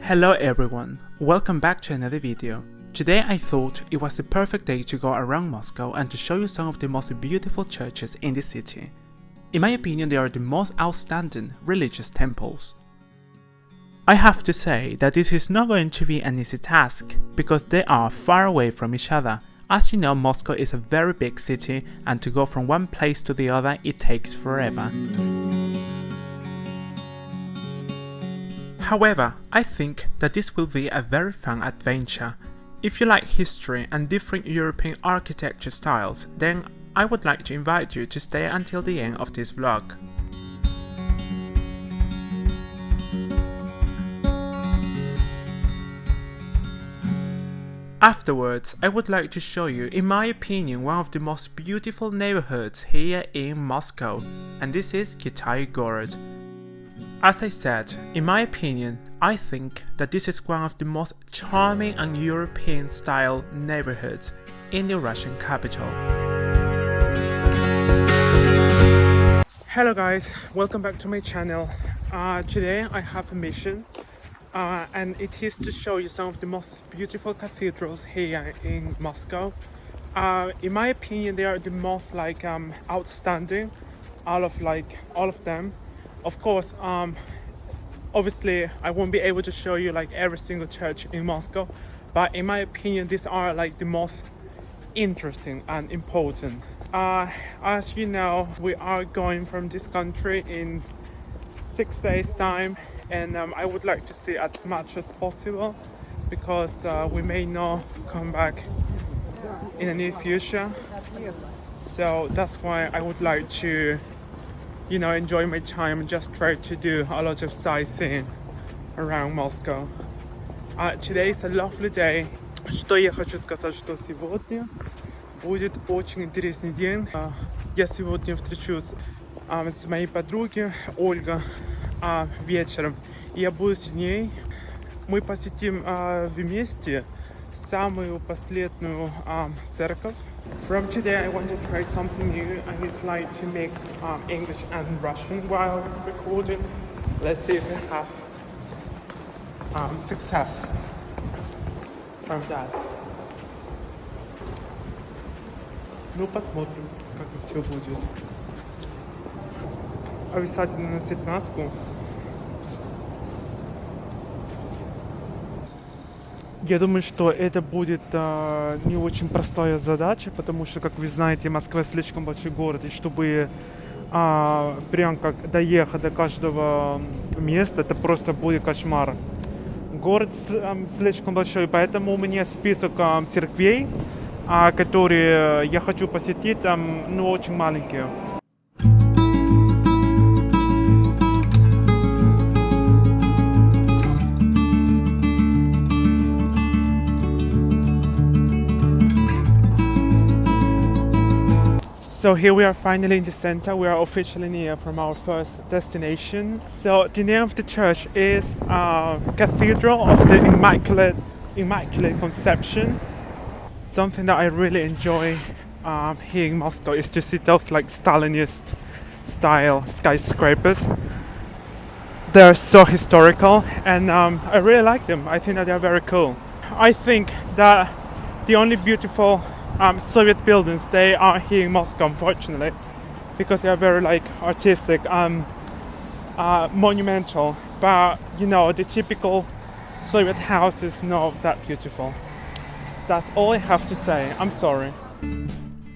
Hello everyone, welcome back to another video. Today I thought it was the perfect day to go around Moscow and to show you some of the most beautiful churches in the city. In my opinion, they are the most outstanding religious temples. I have to say that this is not going to be an easy task, because they are far away from each other. As you know, Moscow is a very big city, and to go from one place to the other it takes forever. However, I think that this will be a very fun adventure. If you like history and different European architecture styles, then I would like to invite you to stay until the end of this vlog. Afterwards, I would like to show you, in my opinion, one of the most beautiful neighborhoods here in Moscow, and this is Kitai-Gorod. As I said, in my opinion, I think that this is one of the most charming and European style neighborhoods in the Russian capital. Hello guys, welcome back to my channel. Today I have a mission and it is to show you some of the most beautiful cathedrals here in Moscow. In my opinion, they are the most outstanding all of them. Of course, obviously I won't be able to show you every single church in Moscow, but in my opinion these are the most interesting and important. As you know, we are going from this country in 6 days time, and I would like to see as much as possible, because we may not come back in the near future. So that's why I would like to enjoy my time and just try to do a lot of sightseeing around Moscow. Today is a lovely day. Что я хочу сказать, что сегодня будет очень интересный день. Я сегодня встречусь с моей подругой Ольгой вечером. Я буду с ней. Мы посетим вместе самую последнюю церковь. From today I want to try something new, and it's to mix English and Russian while recording. Let's see if we have success from that. Ну, посмотрим, как все будет. Обязательно носить маску. Я думаю, что это будет не очень простая задача, потому что, как вы знаете, Москва слишком большой город, и чтобы прям как доехать до каждого места, это просто будет кошмар. Город слишком большой, поэтому у меня список церквей, которые я хочу посетить, там, очень маленькие. So here we are finally in the center. We are officially near from our first destination. So the name of the church is Cathedral of the Immaculate Conception. Something that I really enjoy here in Moscow is to see those Stalinist style skyscrapers. They're so historical, and I really like them. I think that they're very cool. I think that the only beautiful Soviet buildings, they are here in Moscow, unfortunately, because they are very artistic and monumental. But the typical Soviet house is not that beautiful. That's all I have to say. I'm sorry.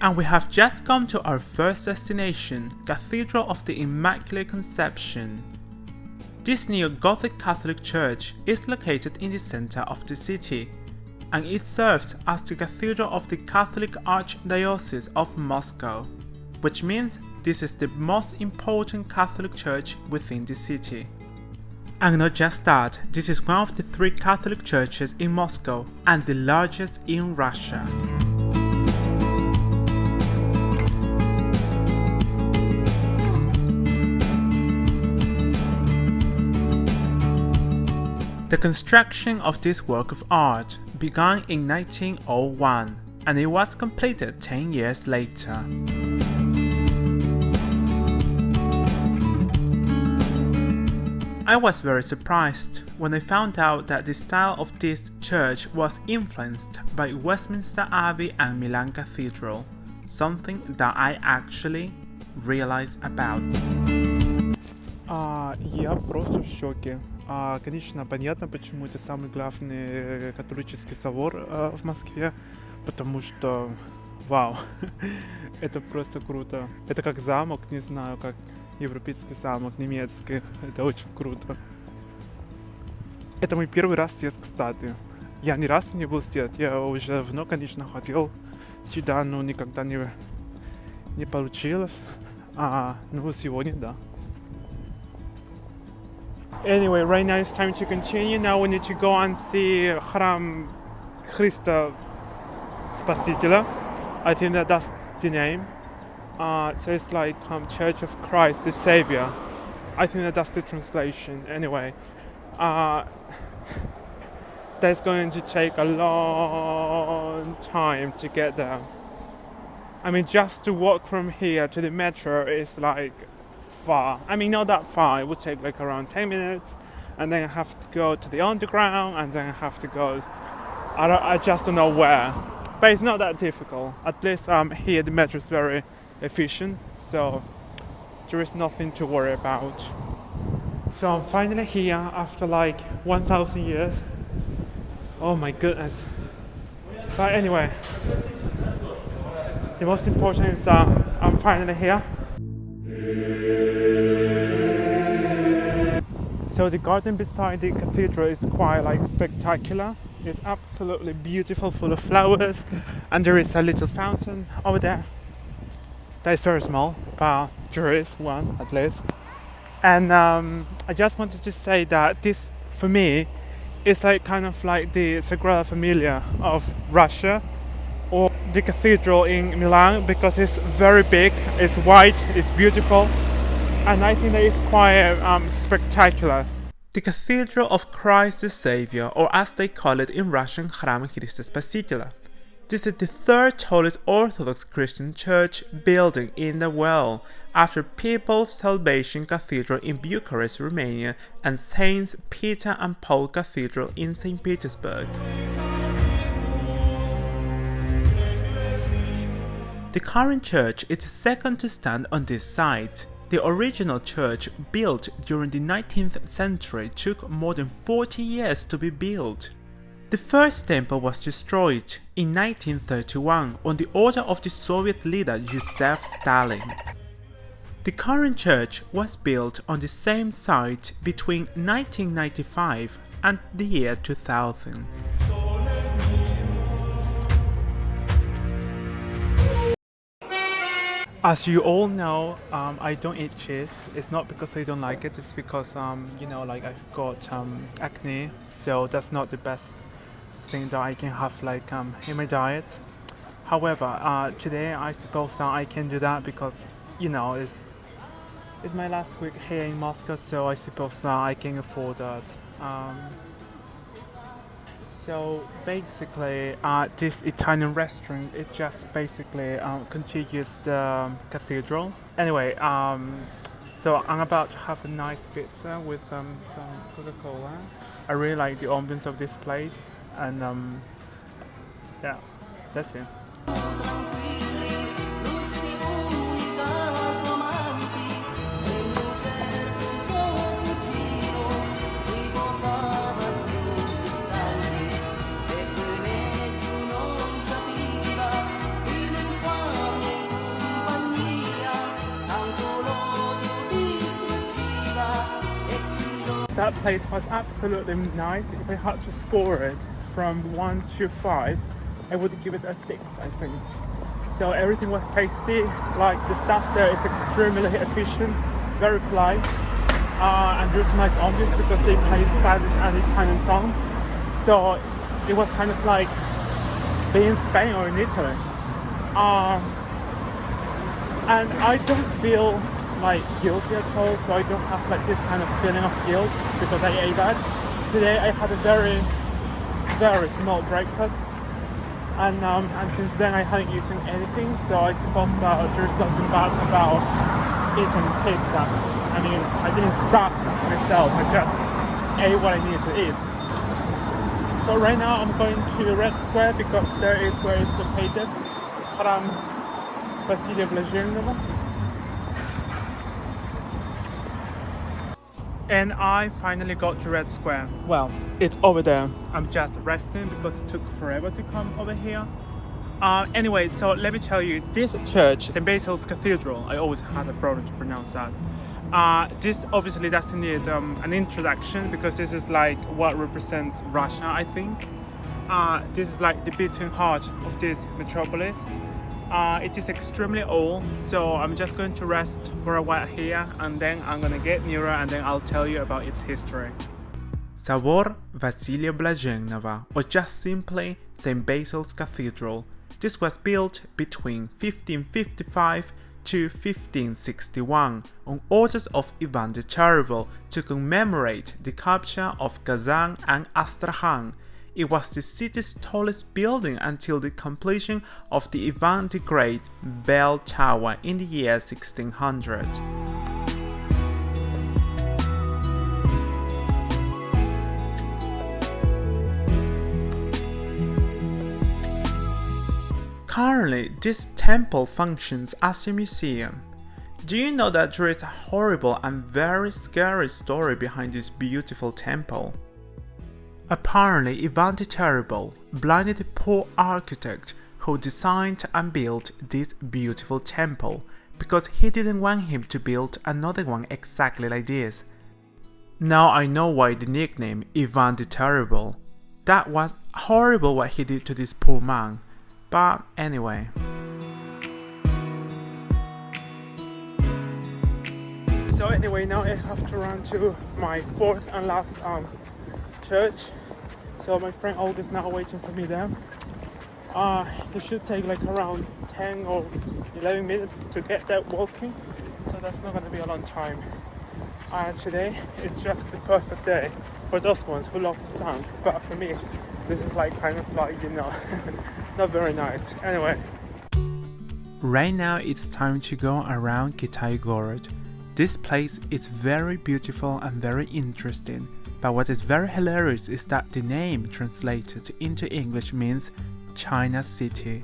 And we have just come to our first destination, Cathedral of the Immaculate Conception. This neo-Gothic Catholic church is located in the center of the city, and it serves as the Cathedral of the Catholic Archdiocese of Moscow, which means this is the most important Catholic church within the city. And not just that, this is one of the 3 Catholic churches in Moscow and the largest in Russia. The construction of this work of art began in 1901, and it was completed 10 years later. I was very surprised when I found out that the style of this church was influenced by Westminster Abbey and Milan Cathedral, something that I actually realized about. Я просто в шоке. Конечно, понятно, почему это самый главный католический собор в Москве, потому что, вау, это просто круто. Это как замок, не знаю, как европейский замок, немецкий. Это очень круто. Это мой первый раз здесь, кстати. Я ни разу не был здесь. Я уже давно, конечно, хотел сюда, но никогда не получилось. Ну, сегодня, да. Anyway, right now it's time to continue. Now we need to go and see Храм Христа Спасителя. I think that's the name. So it's like Church of Christ the Savior. I think that's the translation. Anyway, that's going to take a long time to get there. I mean, just to walk from here to the metro is like far. I mean, not that far. It would take like around 10 minutes, and then I have to go to the underground, and then I have to go. I just don't know where, but it's not that difficult. At least here the metro is very efficient, so there is nothing to worry about. So I'm finally here after like 1,000 years. Oh my goodness. But anyway, the most important is that I'm finally here. So the garden beside the cathedral is quite like spectacular. It's absolutely beautiful, full of flowers, and there is a little fountain over there. That is very small, but there is one at least. And I just wanted to say that this, for me, is like kind of like the Sagrada Familia of Russia, or the cathedral in Milan, because it's very big, it's white, it's beautiful, and I think that it's quite spectacular. The Cathedral of Christ the Savior, or as they call it in Russian, Храм Христа Спасителя. This is the third tallest Orthodox Christian church building in the world, after People's Salvation Cathedral in Bucharest, Romania, and Saints Peter and Paul Cathedral in St. Petersburg. The current church is the second to stand on this site. The original church, built during the 19th century, took more than 40 years to be built. The first temple was destroyed in 1931 on the order of the Soviet leader Joseph Stalin. The current church was built on the same site between 1995 and the year 2000. As you all know, I don't eat cheese. It's not because I don't like it, it's because you know, like I've got acne, so that's not the best thing that I can have like in my diet. However, today I suppose I can do that because, you know, it's my last week here in Moscow, so I suppose I can afford that. So basically, this Italian restaurant is just basically contiguous the cathedral. Anyway, so I'm about to have a nice pizza with some Coca-Cola. I really like the ambience of this place, and yeah, that's it. That place was absolutely nice. If I had to score it from 1 to 5, I would give it a 6, I think. So everything was tasty, like the staff there is extremely efficient, very polite, and there's a nice ambience because they play Spanish and Italian songs. So it was kind of like being in Spain or in Italy. And I don't feel like guilty at all, so I don't have like this kind of feeling of guilt because I ate that. Today I had a very, very small breakfast, and since then I haven't eaten anything, so I suppose that there's nothing bad about eating pizza. I mean, I didn't stuff myself, I just ate what I needed to eat. So right now I'm going to Red Square because there is where it's located, Храм Василия Блаженного. And I finally got to Red Square. Well, it's over there. I'm just resting because it took forever to come over here. Anyway, so let me tell you, this church, St. Basil's Cathedral, I always had a problem to pronounce that. This obviously doesn't need an introduction because this is like what represents Russia, I think. This is like the beating heart of this metropolis. It is extremely old, so I'm just going to rest for a while here and then I'm gonna get nearer and then I'll tell you about its history. Собор Василия Блаженного, or just simply St. Basil's Cathedral. This was built between 1555 to 1561 on orders of Ivan the Terrible to commemorate the capture of Kazan and Astrakhan. It was the city's tallest building until the completion of the Ivan the Great Bell Tower in the year 1600. Currently, this temple functions as a museum. Do you know that there is a horrible and very scary story behind this beautiful temple? Apparently, Ivan the Terrible blinded the poor architect who designed and built this beautiful temple because he didn't want him to build another one exactly like this. Now I know why the nickname Ivan the Terrible. That was horrible what he did to this poor man. But anyway. So anyway, now I have to run to my fourth and last church. So my friend Olga is now waiting for me there. It should take like around 10 or 11 minutes to get there walking, so that's not going to be a long time. Today it's just the perfect day for those ones who love the sun, but for me this is like kind of like, you know, not very nice. Anyway, right now it's time to go around Kitai-Gorod. This place is very beautiful and very interesting, but what is very hilarious is that the name translated into English means China City.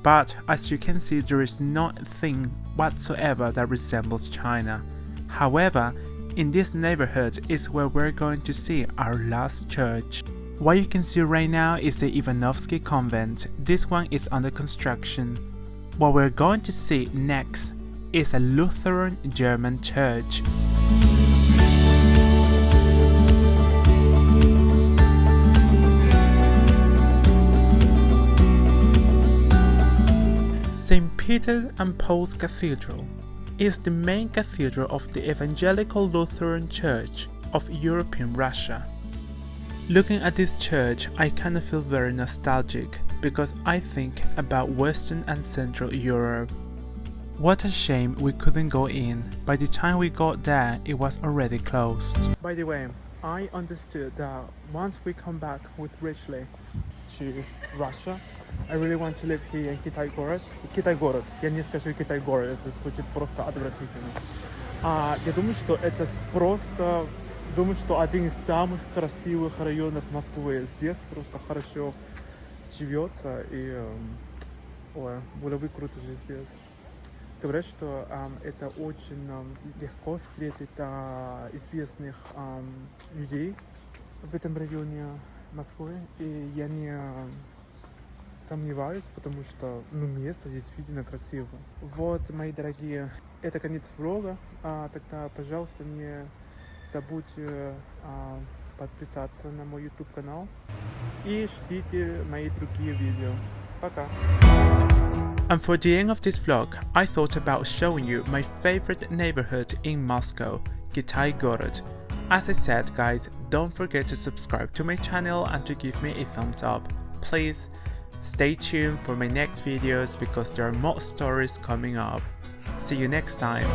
But as you can see, there is nothing whatsoever that resembles China. However, in this neighborhood is where we're going to see our last church. What you can see right now is the Ivanovsky convent. This one is under construction. What we're going to see next is a Lutheran German church. St. Peter and Paul's Cathedral is the main cathedral of the Evangelical Lutheran Church of European Russia. Looking at this church, I kind of feel very nostalgic because I think about Western and Central Europe. What a shame we couldn't go in. By the time we got there, it was already closed. By the way, I understood that once we come back with Richley to Russia, I really want to live here in Kitai-Gorod. Kitai-Город. Я не скажу Kitai-Gorod, это звучит просто отвратительно. Я думаю, что это просто... Думаю, что один из самых красивых районов Москвы. Здесь просто хорошо живется и было бы круто жить здесь. Говорят, что это очень легко встретить известных людей в этом районе Москвы. И я не сомневаюсь, потому что место действительно красиво. Вот, мои дорогие, это конец влога. Тогда, пожалуйста, не забудьте подписаться на мой YouTube канал и ждите мои другие видео. Пока! And for the end of this vlog, I thought about showing you my favorite neighborhood in Moscow, Kitai-Gorod. As I said, guys, don't forget to subscribe to my channel and to give me a thumbs up. Please stay tuned for my next videos because there are more stories coming up. See you next time!